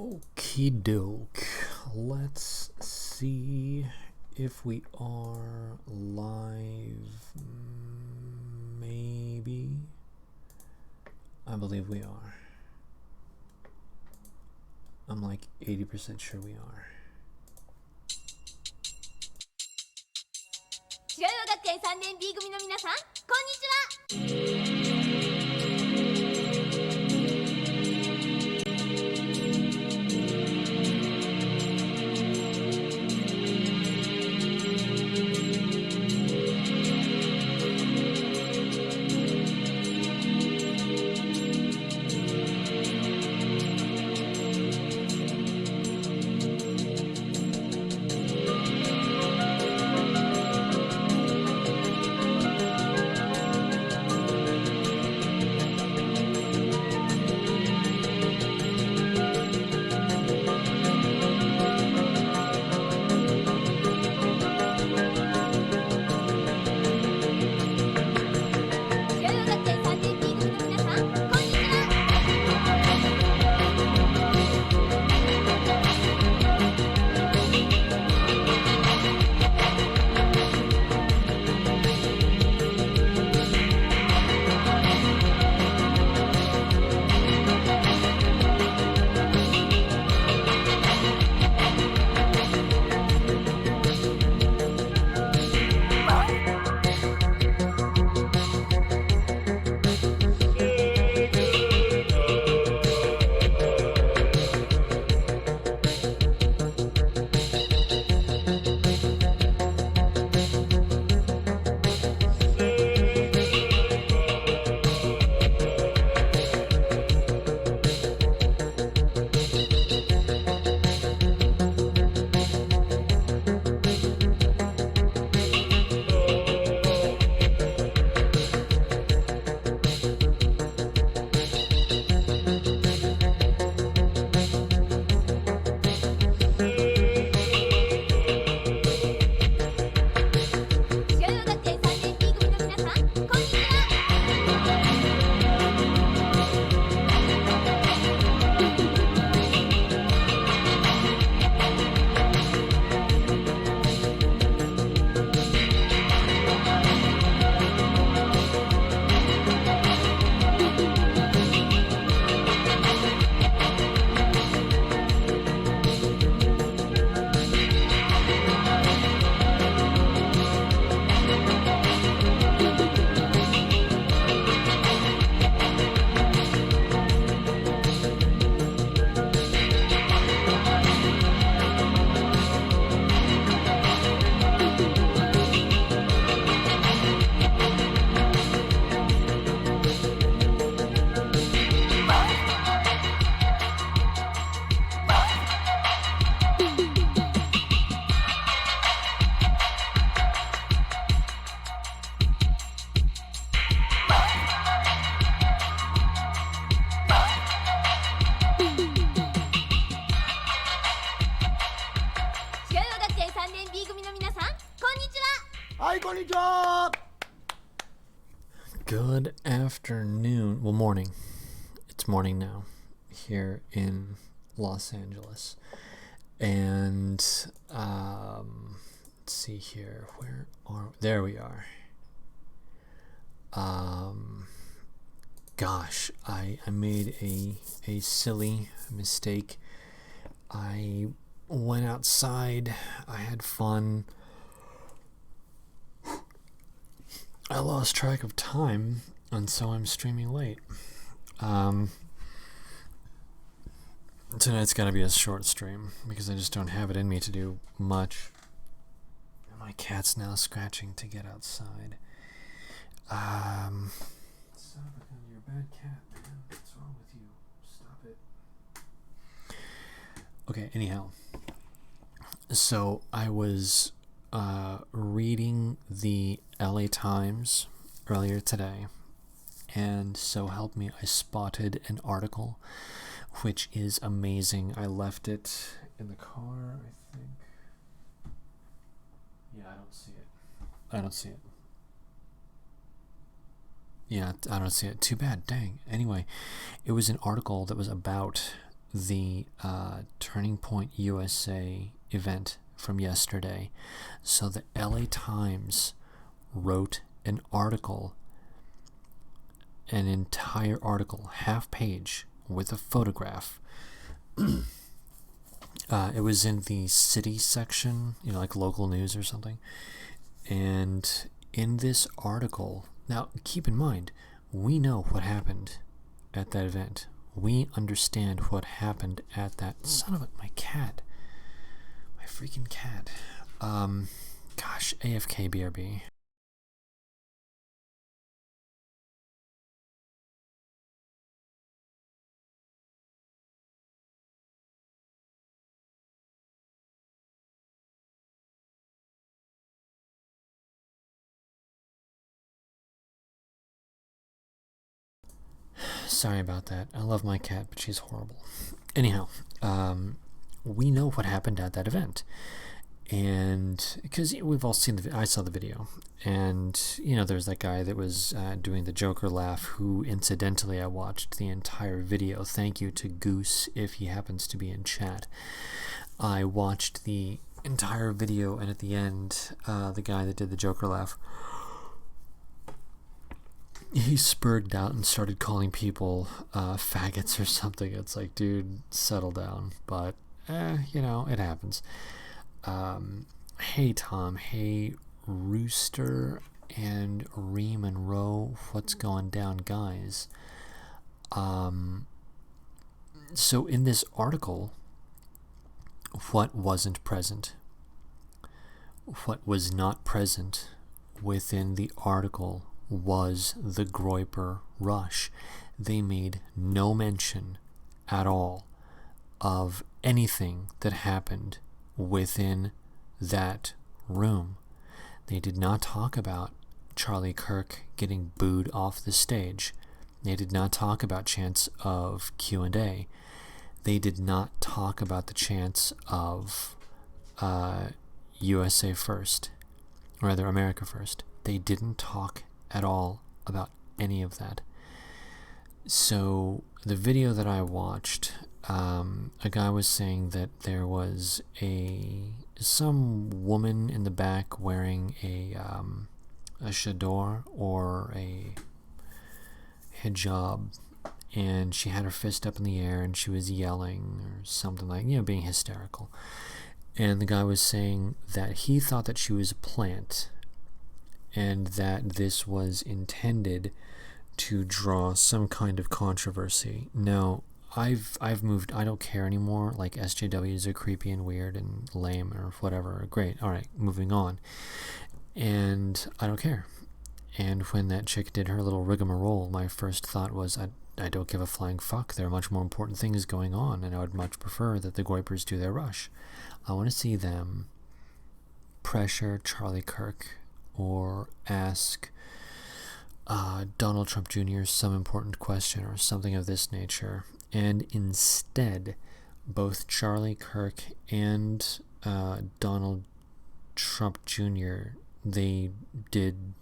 Okie doke. Let's see if we are live. Maybe. I believe we are. I'm like 80% sure we are. 白岩学園3年 B 組の皆さん、こんにちは。Good afternoon. Well, morning. It's morning now here in Los Angeles. And let's see here. Where are there we are. Gosh, I made a silly mistake. I went outside. I had fun. I lost track of time, and so I'm streaming late. Tonight's gotta be a short stream, because I just don't have it in me to do much. And my cat's now scratching to get outside. You're a bad cat, man. What's wrong with you? Stop it. Okay, anyhow. So, I was reading the LA Times earlier today, and so help me, I spotted an article which is amazing. I left it in the car, I think. Yeah, I don't see it. Yeah, I don't see it. Too bad, dang. Anyway, it was an article that was about the Turning Point USA event from yesterday. So the LA Times wrote an article, an entire article, half page, with a photograph. It was in the city section, like local news or something. And in this article, now keep in mind, we know what happened at that event. We understand what happened at that. Son of a, my cat. My freaking cat. Gosh, AFK BRB. Sorry about that. I love my cat, but she's horrible. Anyhow, we know what happened at that event. And because we've all seen I saw the video, and there's that guy that was doing the Joker laugh, who incidentally I watched the entire video. Thank you to Goose if he happens to be in chat. I watched the entire video, and at the end, the guy that did the Joker laugh, he spurred out and started calling people faggots or something. It's like, dude, settle down. But it happens. Hey Tom, hey Rooster and Reem and Roe, what's going down, guys? So in this article, what wasn't present? What was not present within the article was the Groyper rush. They made no mention at all of anything that happened within that room. They did not talk about Charlie Kirk getting booed off the stage. They did not talk about chance of Q&A. They did not talk about the chance of USA First, or rather America First. They didn't talk at all about any of that. So the video that I watched, a guy was saying that there was some woman in the back wearing a chador or a hijab, and she had her fist up in the air and she was yelling or something, like, being hysterical. And the guy was saying that he thought that she was a plant, and that this was intended to draw some kind of controversy. Now, I've moved. I don't care anymore. Like, SJWs are creepy and weird and lame or whatever. Great. All right, moving on. And I don't care. And when that chick did her little rigmarole, my first thought was, I don't give a flying fuck. There are much more important things going on, and I would much prefer that the Groypers do their rush. I want to see them pressure Charlie Kirk or ask Donald Trump Jr. some important question or something of this nature. And instead, both Charlie Kirk and Donald Trump Jr., they did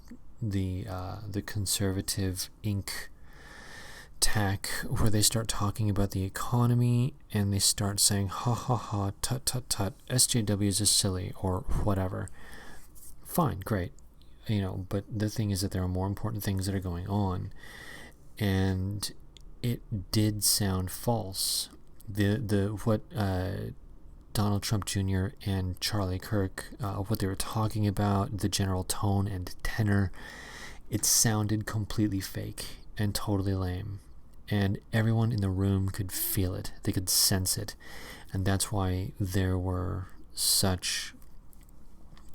the conservative ink tack, where they start talking about the economy and they start saying, ha ha ha, tut tut tut, SJWs is silly, or whatever. Fine, great. But the thing is that there are more important things that are going on, and it did sound false. What Donald Trump Jr. and Charlie Kirk, what they were talking about, the general tone and tenor, it sounded completely fake and totally lame, and everyone in the room could feel it. They could sense it, and that's why there were such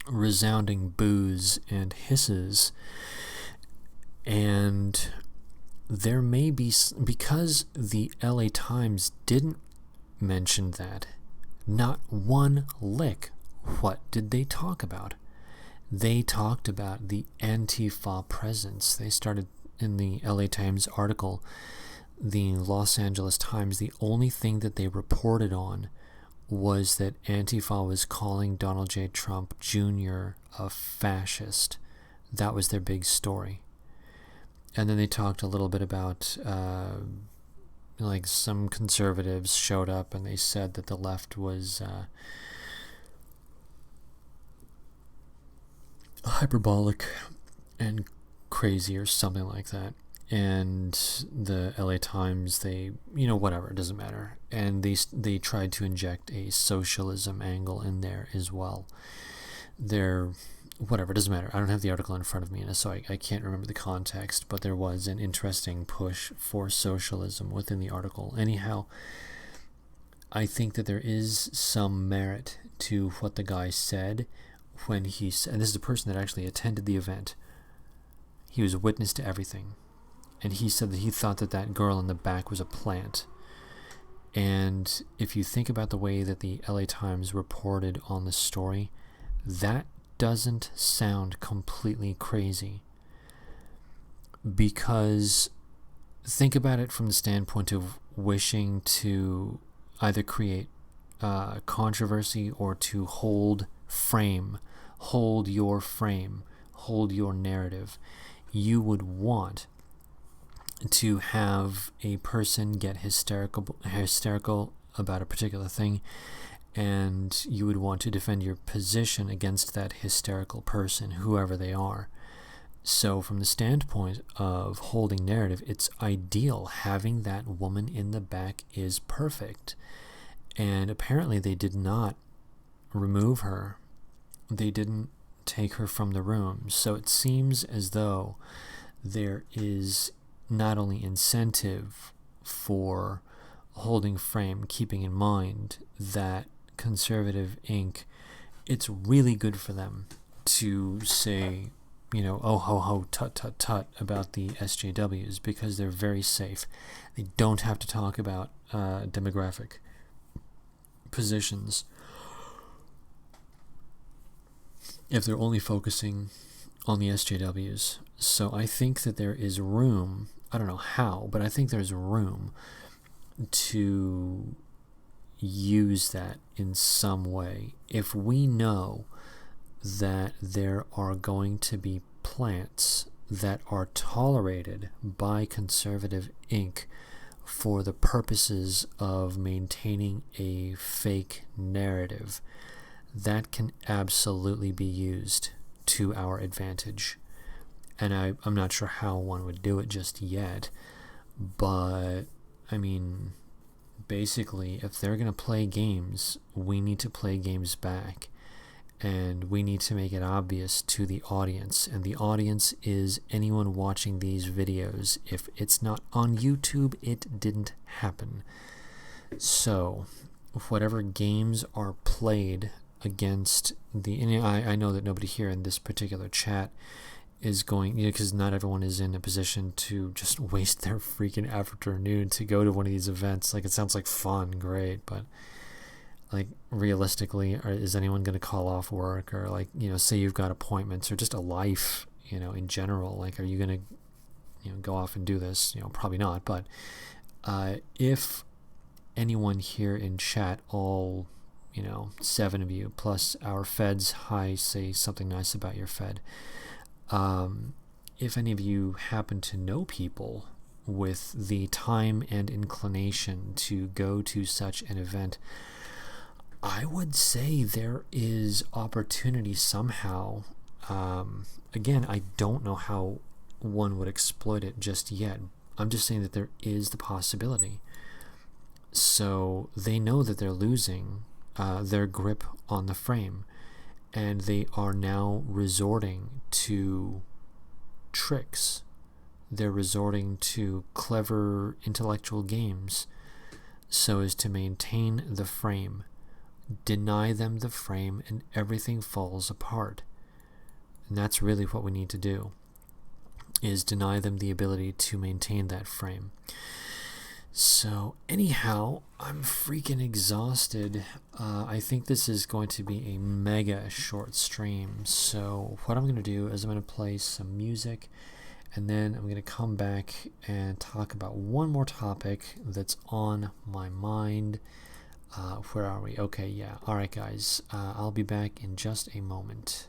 resounding boos and hisses. And there may be, because the LA Times didn't mention that, not one lick. What did they talk about? They talked about the Antifa presence. They started in the LA Times article, the Los Angeles Times, the only thing that they reported on was that Antifa was calling Donald J. Trump Jr. a fascist. That was their big story. And then they talked a little bit about like some conservatives showed up and they said that the left was hyperbolic and crazy or something like that. And the LA Times, they, whatever, it doesn't matter. And they tried to inject a socialism angle in there as well. Whatever, it doesn't matter. I don't have the article in front of me, so I can't remember the context, but there was an interesting push for socialism within the article. Anyhow, I think that there is some merit to what the guy said when he said, and this is a person that actually attended the event. He was witness to everything. And he said that he thought that girl in the back was a plant. And if you think about the way that the LA Times reported on the story, that doesn't sound completely crazy. Because think about it from the standpoint of wishing to either create controversy or to hold your narrative. You would want to have a person get hysterical about a particular thing, and you would want to defend your position against that hysterical person, whoever they are. So from the standpoint of holding narrative, it's ideal. Having that woman in the back is perfect. And apparently they did not remove her. They didn't take her from the room. So it seems as though there is not only incentive for holding frame, keeping in mind that Conservative Inc., it's really good for them to say, oh ho ho, tut tut tut about the SJWs, because they're very safe. They don't have to talk about demographic positions if they're only focusing on the SJWs. So I think that there is room, I don't know how, but I think there's room to use that in some way. If we know that there are going to be plants that are tolerated by Conservative Inc. for the purposes of maintaining a fake narrative, that can absolutely be used to our advantage. And I'm not sure how one would do it just yet, but I mean, basically, if they're going to play games, we need to play games back, and we need to make it obvious to the audience, and the audience is anyone watching these videos. If it's not on YouTube, it didn't happen. So whatever games are played against and I know that nobody here in this particular chat is going, because not everyone is in a position to just waste their freaking afternoon to go to one of these events. Like, it sounds like fun, great, but like, realistically, is anyone going to call off work, or like, say you've got appointments or just a life, in general? Like, are you going to, go off and do this? Probably not. But if anyone here in chat, all 7 of you plus our feds, say something nice about your fed. If any of you happen to know people with the time and inclination to go to such an event, I would say there is opportunity somehow. Again, I don't know how one would exploit it just yet. I'm just saying that there is the possibility. So they know that they're losing their grip on the frame, and they are now resorting to tricks. They're resorting to clever intellectual games so as to maintain the frame. Deny them the frame and everything falls apart. And that's really what we need to do, is deny them the ability to maintain that frame. So anyhow, I'm freaking exhausted. I think this is going to be a mega short stream. So what I'm going to do is I'm going to play some music, and then I'm going to come back and talk about one more topic that's on my mind. Where are we? Okay, yeah. All right, guys. I'll be back in just a moment.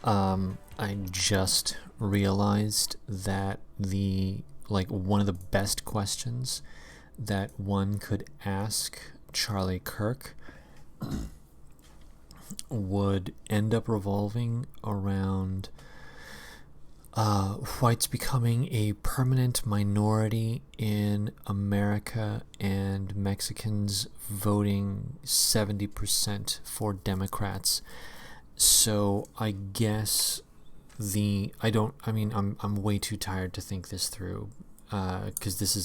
I just realized that one of the best questions that one could ask Charlie Kirk would end up revolving around whites becoming a permanent minority in America and Mexicans voting 70% for Democrats. So I guess I'm way too tired to think this through, because this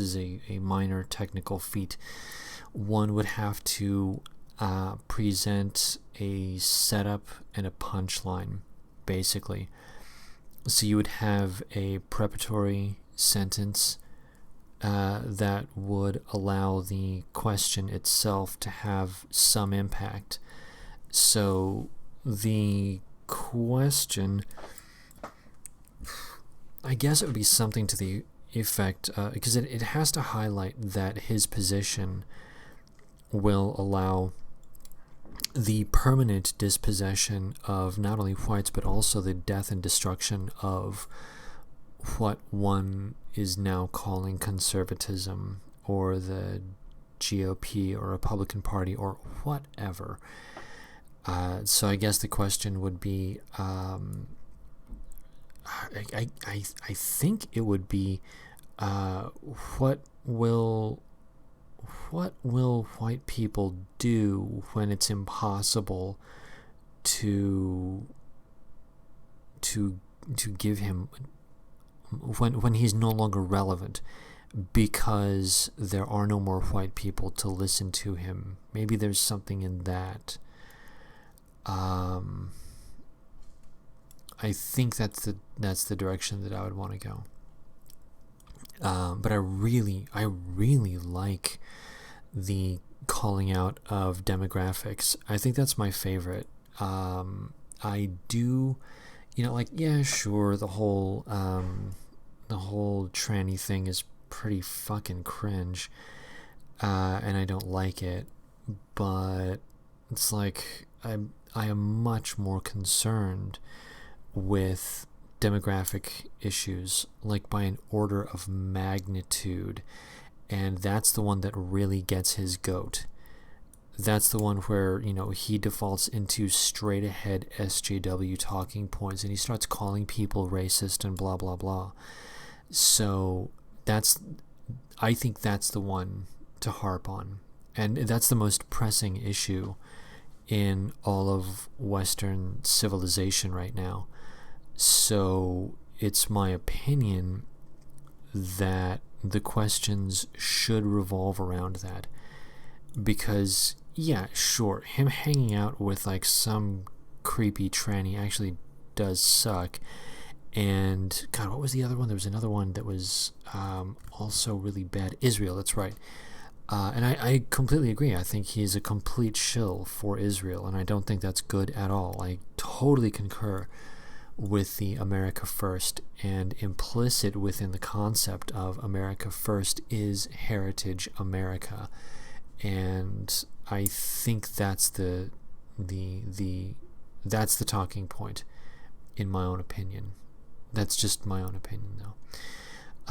is a minor technical feat. One would have to present a setup and a punchline, basically. So you would have a preparatory sentence that would allow the question itself to have some impact. So the question, I guess it would be something to the effect, because it has to highlight that his position will allow the permanent dispossession of not only whites but also the death and destruction of what one is now calling conservatism or the GOP or Republican Party or whatever. So I guess the question would be, I think it would be, what will white people do when it's impossible to give him, when he's no longer relevant because there are no more white people to listen to him? Maybe there's something in that. I think that's the direction that I would want to go. But I really like the calling out of demographics. I think that's my favorite. I do, yeah, sure, the whole tranny thing is pretty fucking cringe, and I don't like it, but it's like I am much more concerned with demographic issues, like by an order of magnitude, and that's the one that really gets his goat. That's the one where, he defaults into straight ahead SJW talking points and he starts calling people racist and blah blah blah. So I think that's the one to harp on, and that's the most pressing issue in all of Western civilization right now. So it's my opinion that the questions should revolve around that, because yeah, sure, him hanging out with like some creepy tranny actually does suck. And God, what was the other one? There was another one that was also really bad. Israel, that's right. And I completely agree. I think he's a complete shill for Israel, and I don't think that's good at all. I totally concur with the America First, and implicit within the concept of America First is Heritage America, and I think that's the talking point, in my own opinion. That's just my own opinion, though.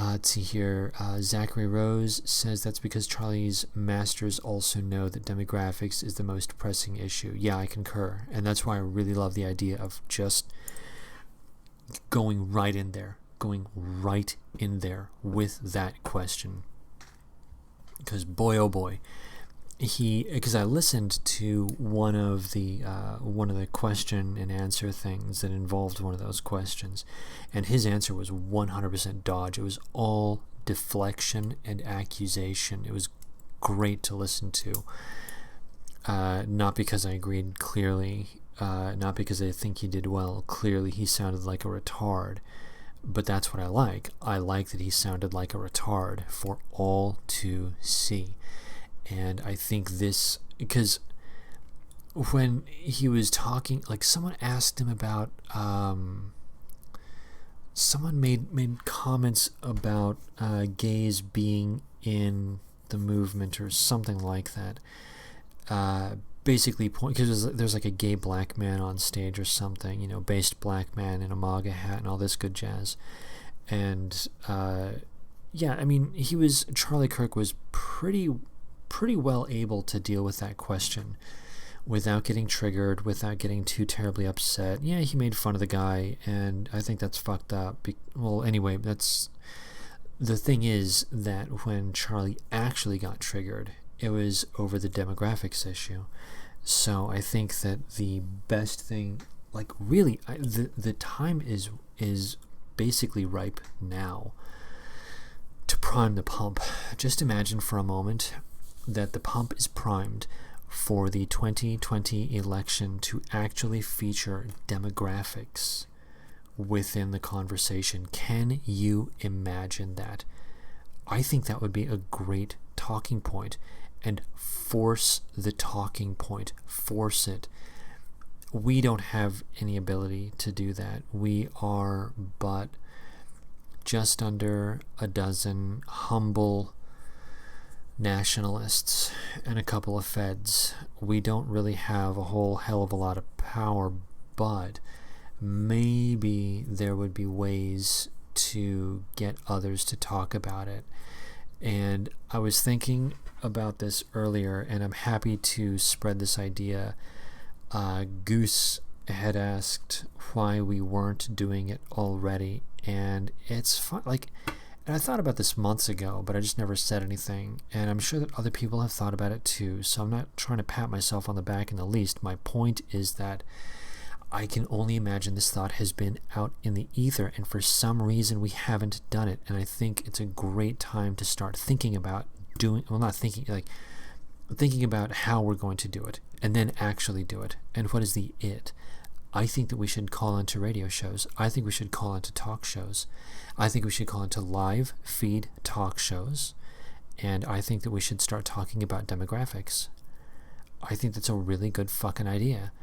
Let's see here. Zachary Rose says that's because Charlie's masters also know that demographics is the most pressing issue. Yeah, I concur. And that's why I really love the idea of just going right in there with that question. Because boy, oh boy, because I listened to one of the question and answer things that involved one of those questions, and his answer was 100% dodge. It was all deflection and accusation. It was great to listen to. Not because I agreed clearly, not because I think he did well. Clearly, he sounded like a retard. But that's what I like. I like that he sounded like a retard for all to see. And I think this, because when he was talking, like someone asked him about, someone made comments about gays being in the movement or something like that. basically point, because there's like a gay black man on stage or something, based black man in a MAGA hat and all this good jazz. And yeah, I mean, Charlie Kirk was pretty well able to deal with that question without getting triggered, without getting too terribly upset. Yeah, he made fun of the guy, and I think that's fucked up. Well, anyway, the thing is that when Charlie actually got triggered, it was over the demographics issue. So I think that the best thing, like really, the time is basically ripe now to prime the pump. Just imagine for a moment that the pump is primed for the 2020 election to actually feature demographics within the conversation. Can you imagine that? I think that would be a great talking point, and force the talking point. Force it. We don't have any ability to do that. We are but just under a dozen humble nationalists and a couple of feds. We don't really have a whole hell of a lot of power, but maybe there would be ways to get others to talk about it. And I was thinking about this earlier, and I'm happy to spread this idea. Goose had asked why we weren't doing it already, and it's fun. And I thought about this months ago, but I just never said anything. And I'm sure that other people have thought about it too, so I'm not trying to pat myself on the back in the least. My point is that I can only imagine this thought has been out in the ether, and for some reason we haven't done it. And I think it's a great time to start thinking about thinking about how we're going to do it, and then actually do it. And what is the it? I think that we should call into radio shows. I think we should call into talk shows. I think we should call into live feed talk shows. And I think that we should start talking about demographics. I think that's a really good fucking idea.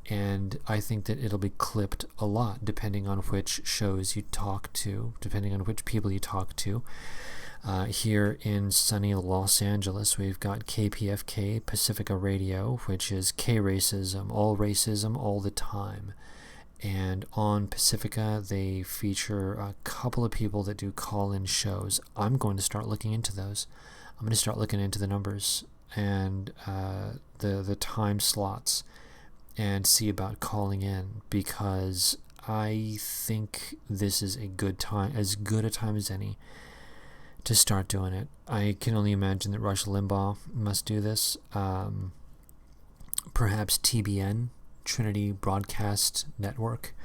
And I think that it'll be clipped a lot depending on which shows you talk to, depending on which people you talk to. Here in sunny Los Angeles, we've got KPFK, Pacifica Radio, which is K-racism all the time. And on Pacifica, they feature a couple of people that do call-in shows. I'm going to start looking into those. I'm going to start looking into the numbers and the time slots and see about calling in, because I think this is a good time, as good a time as any, to start doing it. I can only imagine that Rush Limbaugh must do this. Perhaps TBN, Trinity Broadcast Network.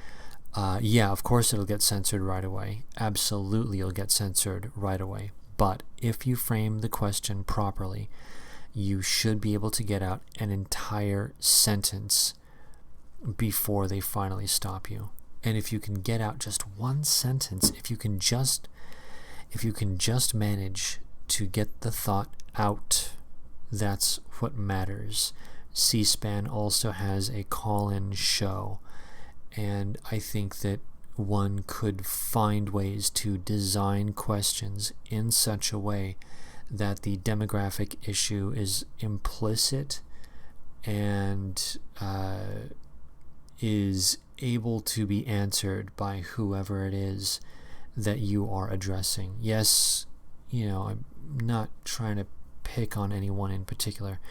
Yeah, of course it'll get censored right away. Absolutely it'll get censored right away. But if you frame the question properly, you should be able to get out an entire sentence before they finally stop you. And if you can get out just one sentence, if you can just manage to get the thought out, that's what matters. C-SPAN also has a call-in show, and I think that one could find ways to design questions in such a way that the demographic issue is implicit and is able to be answered by whoever it is that you are addressing. Yes, I'm not trying to pick on anyone in particular,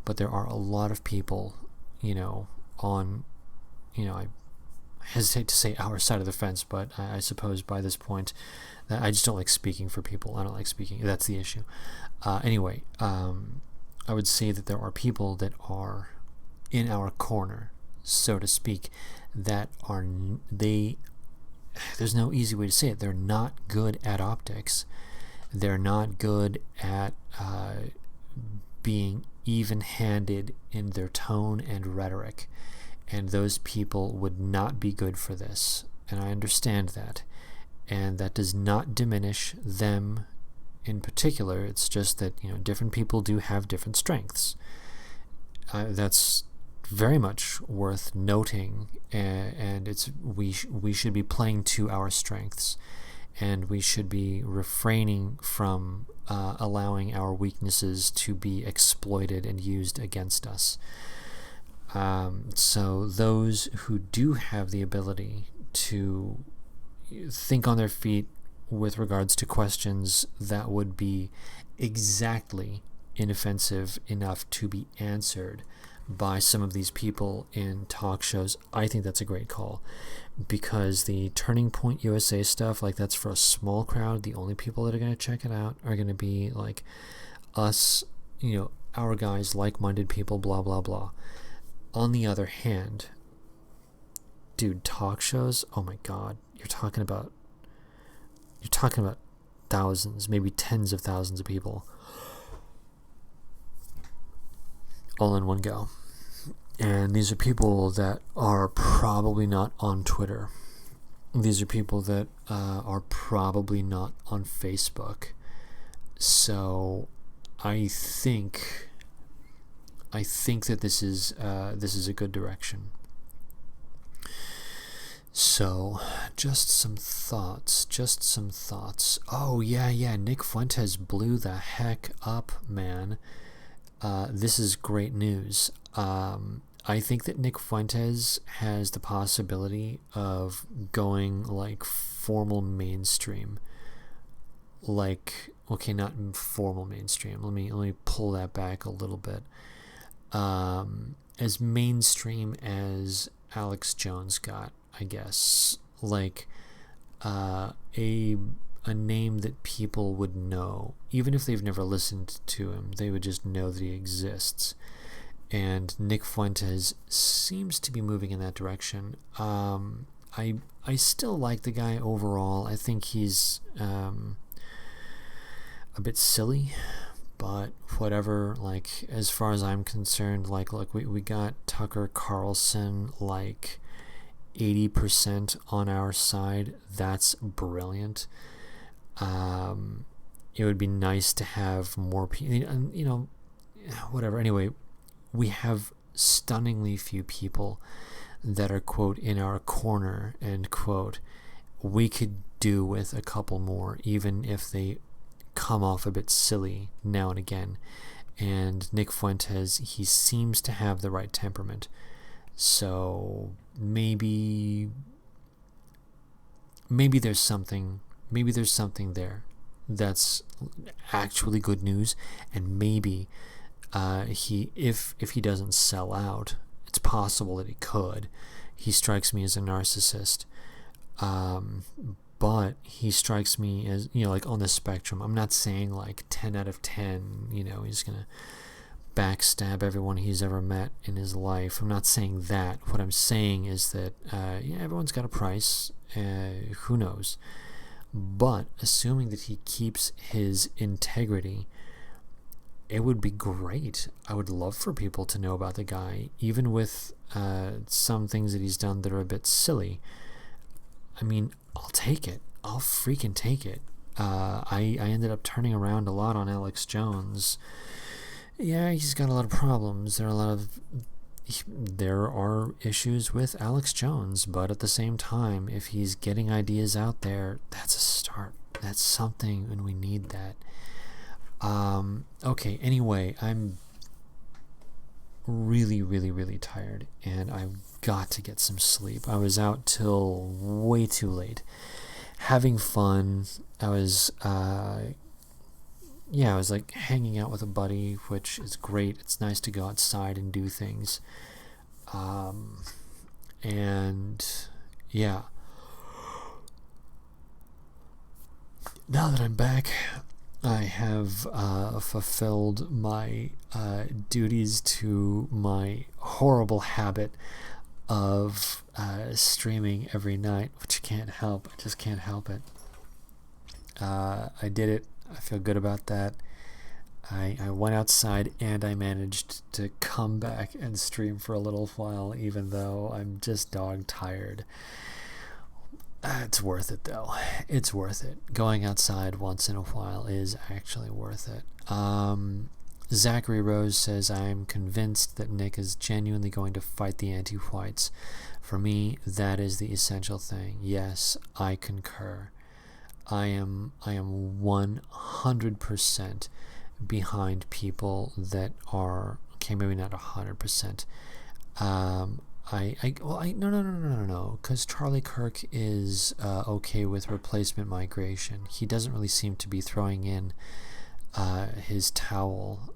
but there are a lot of people, I hesitate to say our side of the fence, but I suppose by this point, I just don't like speaking for people. I don't like speaking. That's the issue. Anyway, I would say that there are people that are in our corner, so to speak, that there's no easy way to say it. They're not good at optics. They're not good at being even-handed in their tone and rhetoric. And those people would not be good for this. And I understand that. And that does not diminish them in particular. It's just that, different people do have different strengths. That's very much worth noting, and we should be playing to our strengths, and we should be refraining from allowing our weaknesses to be exploited and used against us. So those who do have the ability to think on their feet with regards to questions that would be exactly inoffensive enough to be answered by some of these people in talk shows, I think that's a great call, because the Turning Point USA stuff, like, that's for a small crowd. The only people that are going to check it out are going to be like us, our guys, like-minded people, blah blah blah. On the other hand, dude, talk shows, oh my god, you're talking about thousands, maybe tens of thousands of people all in one go. And these are people that are probably not on Twitter. These are people that are probably not on Facebook. So I think that this is a good direction. So, just some thoughts. Oh, yeah, Nick Fuentes blew the heck up, man. This is great news. I think that Nick Fuentes has the possibility of going, like, formal mainstream. Like, okay, not formal mainstream. Let me pull that back a little bit. As mainstream as Alex Jones got, I guess, like a name that people would know, even if they've never listened to him, they would just know that he exists. And Nick Fuentes seems to be moving in that direction. I still like the guy overall. I think he's a bit silly, but whatever. Like, as far as I'm concerned, like, look, we got Tucker Carlson, like, 80% on our side. That's brilliant. It would be nice to have more people, whatever. Anyway, we have stunningly few people that are, quote, in our corner, end quote. We could do with a couple more, even if they come off a bit silly now and again. And Nick Fuentes, he seems to have the right temperament. So maybe there's something there that's actually good news. And maybe if he doesn't sell out, it's possible that he could. He strikes me as a narcissist, but he strikes me as, like, on the spectrum. I'm not saying like 10 out of 10, he's gonna backstab everyone he's ever met in his life. I'm not saying that. What I'm saying is that everyone's got a price. Who knows? But assuming that he keeps his integrity, it would be great. I would love for people to know about the guy, even with some things that he's done that are a bit silly. I mean, I'll take it. I'll freaking take it. I ended up turning around a lot on Alex Jones. Yeah, he's got a lot of problems. There are issues with Alex Jones, but at the same time, if he's getting ideas out there, that's a start. That's something, and we need that. Okay, anyway, I'm really, really, really tired, and I've got to get some sleep. I was out till way too late, having fun. I was like hanging out with a buddy, which is great. It's nice to go outside and do things. And yeah, now that I'm back, I have fulfilled my duties to my horrible habit of streaming every night, which I can't help. I just can't help it. I did it. I feel good about that. I went outside and I managed to come back and stream for a little while, even though I'm just dog tired. It's worth it, though. It's worth it. Going outside once in a while is actually worth it. Zachary Rose says, I'm convinced that Nick is genuinely going to fight the anti-whites. For me, that is the essential thing. Yes, I concur. I am 100% behind people that are, okay, maybe not 100%. No, because Charlie Kirk is okay with replacement migration. He doesn't really seem to be throwing in his towel,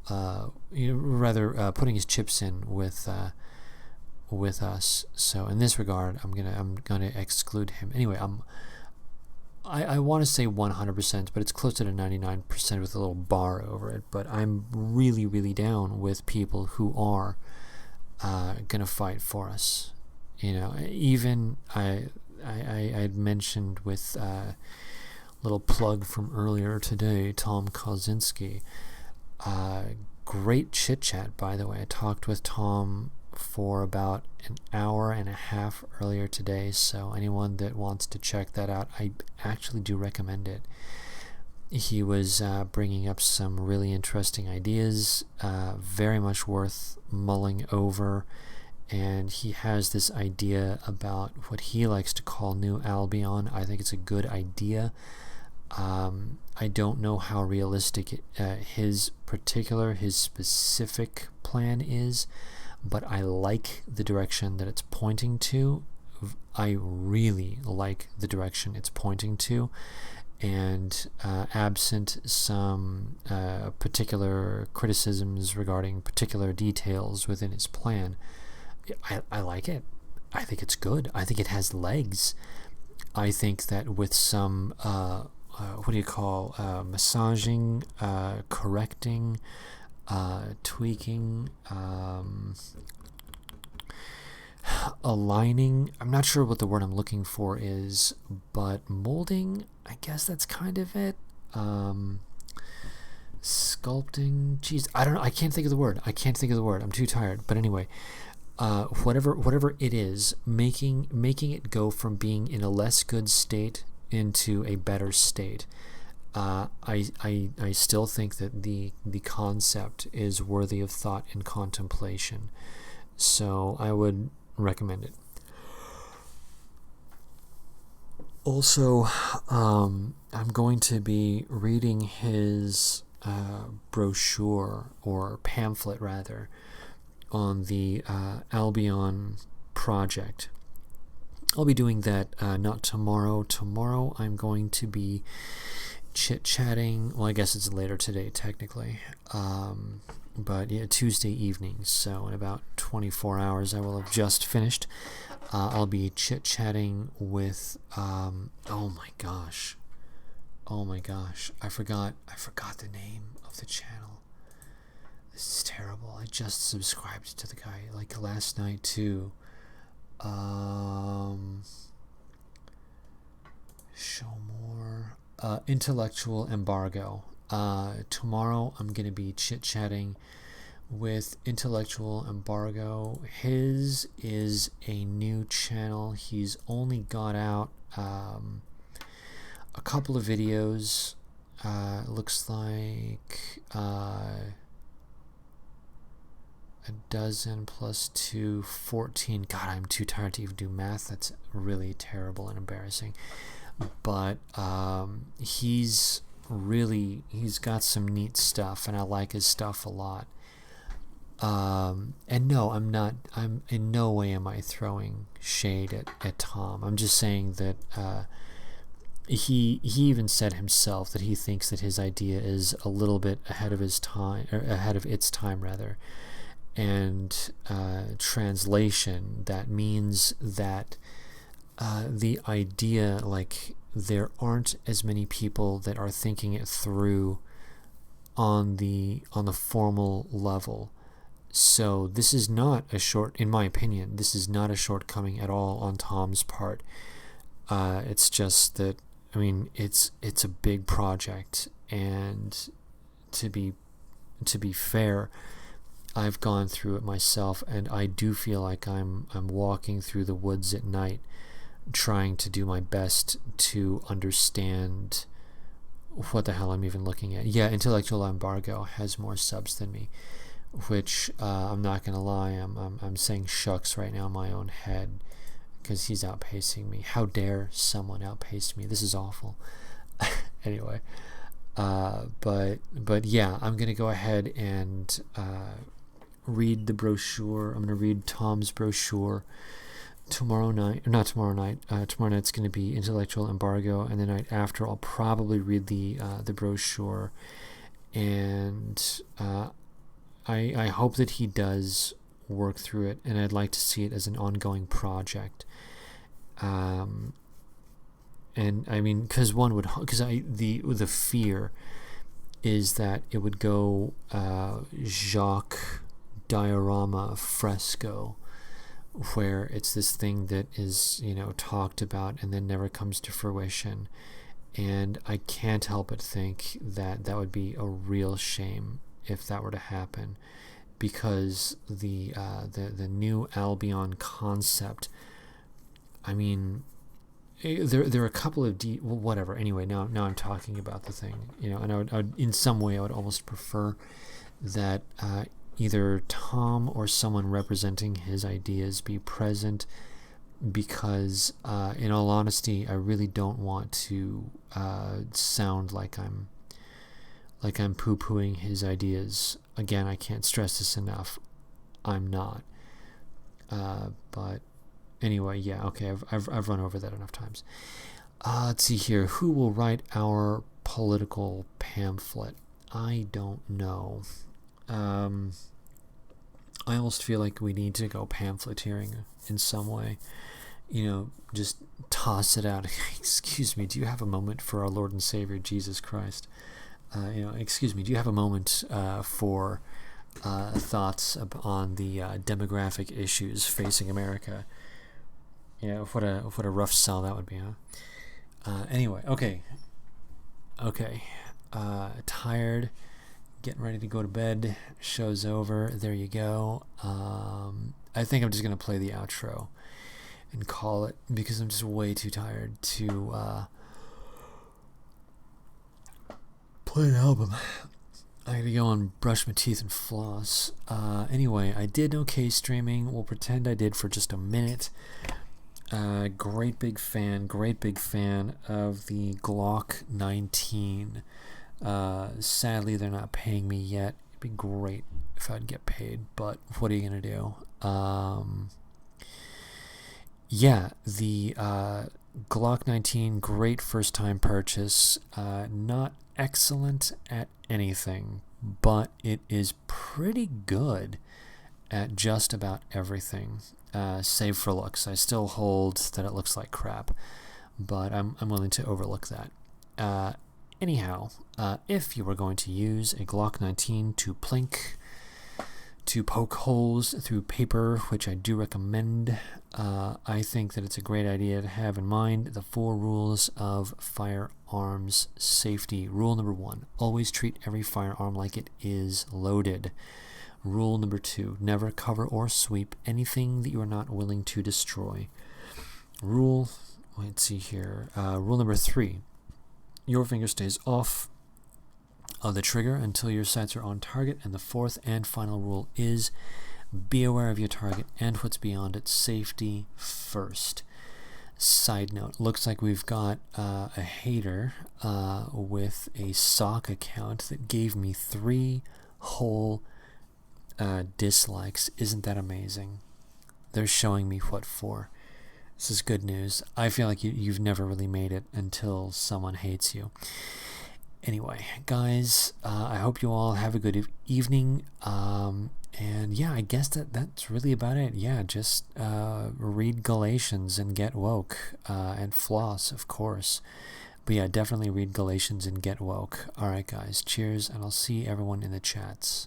putting his chips in with us. So in this regard, I'm gonna exclude him. Anyway, I want to say 100%, but it's closer to 99% with a little bar over it. But I'm really, really down with people who are gonna fight for us. Even I had mentioned with little plug from earlier today, Tom Kozinski. Great chit chat, by the way. I talked with Tom for about an hour and a half earlier today, so anyone that wants to check that out, I actually do recommend it. He was bringing up some really interesting ideas, very much worth mulling over, and he has this idea about what he likes to call New Albion. I think it's a good idea. I don't know how realistic his specific plan is, but I like the direction that it's pointing to. I really like the direction it's pointing to, and absent some particular criticisms regarding particular details within his plan, I like it. I think it's good. I think it has legs. I think that with some massaging, correcting, tweaking, aligning, I'm not sure what the word I'm looking for is, but molding, I guess that's kind of it. Sculpting, geez, I don't know, I can't think of the word. I'm too tired. But anyway, whatever it is, making it go from being in a less good state into a better state. I still think that the concept is worthy of thought and contemplation, so I would recommend it. Also, I'm going to be reading his brochure, or pamphlet rather, on the Albion project. I'll be doing that not tomorrow. Tomorrow I'm going to be chit-chatting. Well, I guess it's later today technically. But yeah, Tuesday evening. So in about 24 hours I will have just finished. I'll be chit-chatting with oh my gosh. I forgot the name of the channel. This is terrible. I just subscribed to the guy like last night too. Show more. Intellectual Embargo. Tomorrow I'm going to be chit-chatting with Intellectual Embargo. His is a new channel. He's only got out a couple of videos. Looks like a dozen plus 2, 14. God, I'm too tired to even do math. That's really terrible and embarrassing. But he's got some neat stuff, and I like his stuff a lot. And no, I'm in no way am I throwing shade at Tom. I'm just saying that he even said himself that he thinks that his idea is a little bit ahead of its time rather. And translation, that means that the idea, like, there aren't as many people that are thinking it through on the formal level. So this is not in my opinion, this is not a shortcoming at all on Tom's part. It's just that, I mean, it's a big project, and to be fair, I've gone through it myself, and I do feel like I'm walking through the woods at night, trying to do my best to understand what the hell I'm even looking at. Yeah, Intellectual Embargo has more subs than me, which I'm not gonna lie, I'm saying shucks right now in my own head, because he's outpacing me. How dare someone outpace me? This is awful. Anyway, but yeah, I'm gonna go ahead and read the brochure. I'm going to read Tom's brochure tomorrow night. Not tomorrow night. Tomorrow night's going to be Intellectual Embargo, and the night after I'll probably read the brochure. And I hope that he does work through it, and I'd like to see it as an ongoing project. And I mean, because the fear is that it would go Jacques diorama fresco, where it's this thing that is, talked about and then never comes to fruition. And I can't help but think that that would be a real shame if that were to happen, because the new Albion concept, I mean, there are a couple of whatever. Anyway, now I'm talking about the thing, and I would in some way I would almost prefer that either Tom or someone representing his ideas be present, because in all honesty, I really don't want to sound like I'm poo-pooing his ideas. Again, I can't stress this enough. I'm not. But anyway, yeah, okay, I've run over that enough times. Let's see here. Who will write our political pamphlet? I don't know. I almost feel like we need to go pamphleteering in some way. Just toss it out. Excuse me, do you have a moment for our Lord and Savior Jesus Christ? Excuse me, do you have a moment for thoughts on the demographic issues facing America? What a rough sell that would be, huh? Anyway, okay. Tired, getting ready to go to bed. Show's over. There you go. I think I'm just gonna play the outro and call it, because I'm just way too tired to play an album. I gotta go and brush my teeth and floss. Anyway, I did okay streaming. We'll pretend I did for just a minute. Great big fan of the Glock 19. Sadly, they're not paying me yet. It'd be great if I'd get paid, but what are you gonna do? The Glock 19, great first time purchase. Not excellent at anything, but it is pretty good at just about everything, save for looks. I still hold that it looks like crap, but I'm willing to overlook that. Anyhow, if you were going to use a Glock 19 to plink, to poke holes through paper, which I do recommend, I think that it's a great idea to have in mind the 4 rules of firearms safety. Rule number 1, always treat every firearm like it is loaded. Rule number 2, never cover or sweep anything that you are not willing to destroy. Rule number 3, your finger stays off of the trigger until your sights are on target. And the 4th and final rule is be aware of your target and what's beyond it. Safety first. Side note, looks like we've got a hater with a sock account that gave me 3 whole dislikes. Isn't that amazing? They're showing me what for. This is good news. I feel like you've never really made it until someone hates you. Anyway, guys, I hope you all have a good evening. And yeah, I guess that's really about it. Yeah, just read Galatians and get woke, and floss, of course. But yeah, definitely read Galatians and get woke. All right, guys, cheers, and I'll see everyone in the chats.